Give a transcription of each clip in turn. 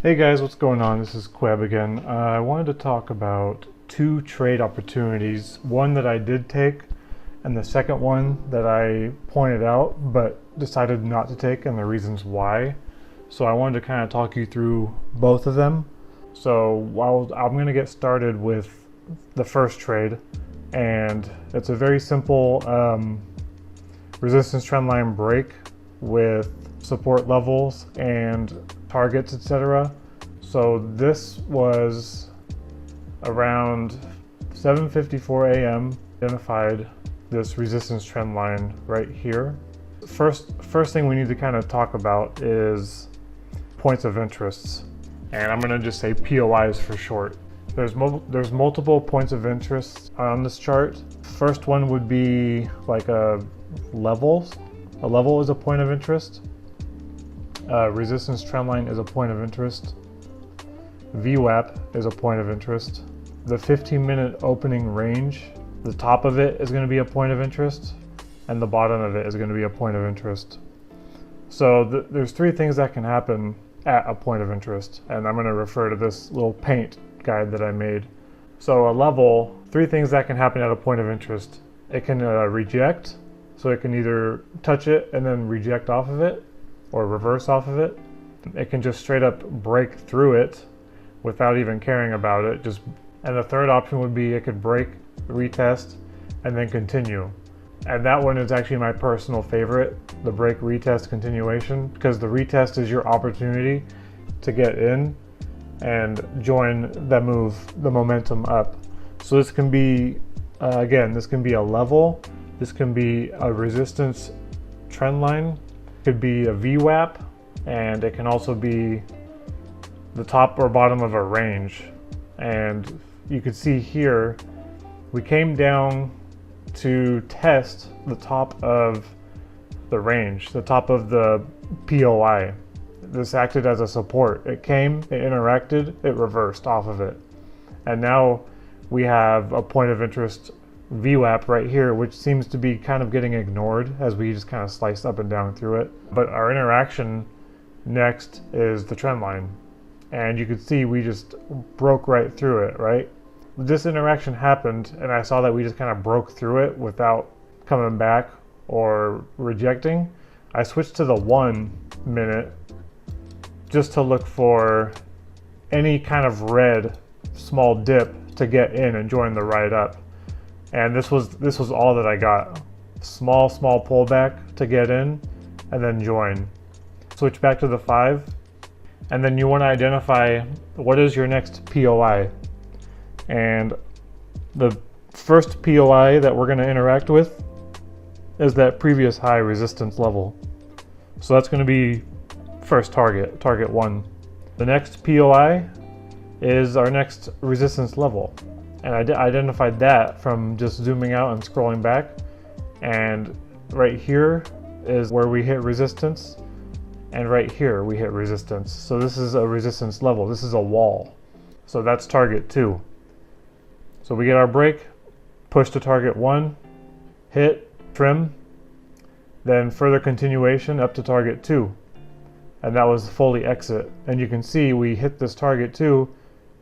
Hey guys, what's going on? This is Qwebb again. I wanted to talk about two trade opportunities. One that I did take and the second one that I pointed out but decided not to take and the reasons why. So I wanted to kind of talk you through both of them. So I'm going to get started with the first trade, and it's a very simple resistance trendline break with support levels and targets, etc. So this was around 7:54 a.m. identified this resistance trend line right here. First thing we need to kind of talk about is points of interest, and I'm going to just say POIs for short. There's multiple points of interest on this chart. First one would be like a level. A level is a point of interest. Resistance trendline is a point of interest. VWAP is a point of interest. The 15-minute opening range, the top of it is going to be a point of interest, and the bottom of it is going to be a point of interest. So there's three things that can happen at a point of interest, and I'm going to refer to this little paint guide that I made. So a level, three things that can happen at a point of interest. It can reject, so it can either touch it and then reject off of it, or reverse off of it. It can just straight up break through it without even caring about it. And the third option would be it could break, retest, and then continue. And that one is actually my personal favorite, the break, retest, continuation, because the retest is your opportunity to get in and join the move, the momentum up. So this can be, again, this can be a level, this can be a resistance trend line, could be a VWAP, and it can also be the top or bottom of a range. And you can see here, we came down to test the top of the range, the top of the POI. This acted as a support. It came, it interacted, it reversed off of it. And now we have a point of interest VWAP right here, which seems to be kind of getting ignored as we just kind of slice up and down through it. But our interaction next is the trend line. And you can see we just broke right through it, right? This interaction happened, and I saw that we just kind of broke through it without coming back or rejecting. I switched to the 1 minute just to look for any kind of red small dip to get in and join the ride up. And this was all that I got. Small pullback to get in and then join. Switch back to the 5, and then you want to identify what is your next POI. And the first POI that we're going to interact with is that previous high resistance level. So that's going to be first target 1. The next POI is our next resistance level. And I identified that from just zooming out and scrolling back. And right here is where we hit resistance. And right here we hit resistance. So this is a resistance level. This is a wall. So that's target 2. So we get our break, push to target 1, hit, trim, then further continuation up to target 2. And that was fully exit. And you can see we hit this target 2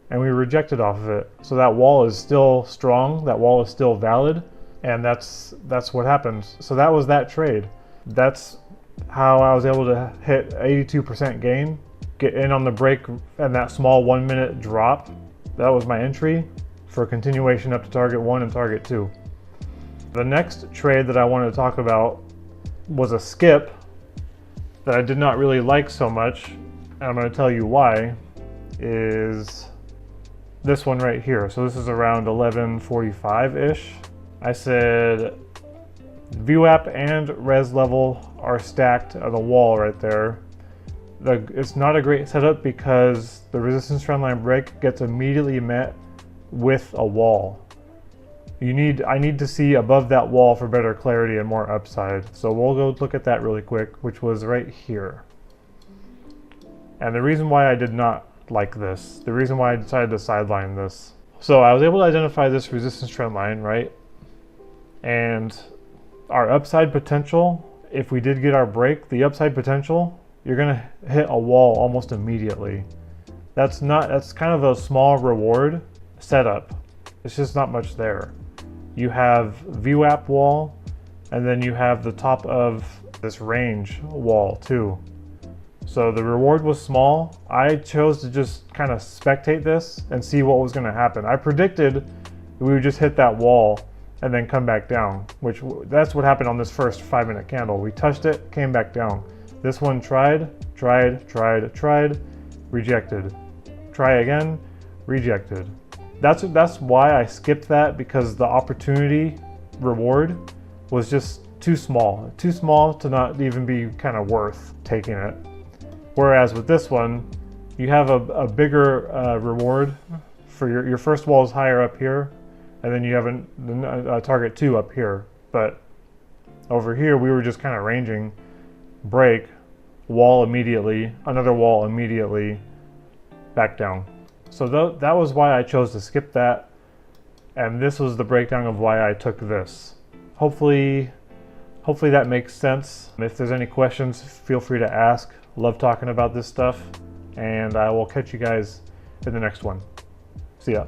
and we rejected off of it. So that wall is still strong, that wall is still valid, and that's what happened. So that was that trade. That's how I was able to hit 82% gain, get in on the break and that small 1 minute drop. That was my entry for continuation up to target 1 and target 2. The next trade that I wanted to talk about was a skip that I did not really like so much, and I'm going to tell you why, is this one right here. So this is around 11:45-ish. I said VWAP and res level are stacked at the wall right there. It's not a great setup because the resistance trendline break gets immediately met with a wall. I need to see above that wall for better clarity and more upside. So we'll go look at that really quick, which was right here. And the reason why I did not like this, the reason why I decided to sideline this. So I was able to identify this resistance trend line, right? And our upside potential, if we did get our break, the upside potential, you're gonna hit a wall almost immediately. That's kind of a small reward setup. It's just not much there. You have VWAP wall, and then you have the top of this range wall too. So the reward was small. I chose to just kind of spectate this and see what was going to happen. I predicted we would just hit that wall and then come back down, which that's what happened on this first 5-minute candle. We touched it, came back down. This one tried, rejected. Try again, rejected. That's why I skipped that, because the opportunity reward was just too small to not even be kind of worth taking it. Whereas with this one, you have a bigger reward for your first wall is higher up here, and then you have a target 2 up here. But over here, we were just kind of ranging, break, wall immediately, another wall immediately, back down. So that was why I chose to skip that, and this was the breakdown of why I took this. Hopefully that makes sense. If there's any questions, feel free to ask. Love talking about this stuff, and I will catch you guys in the next one. See ya.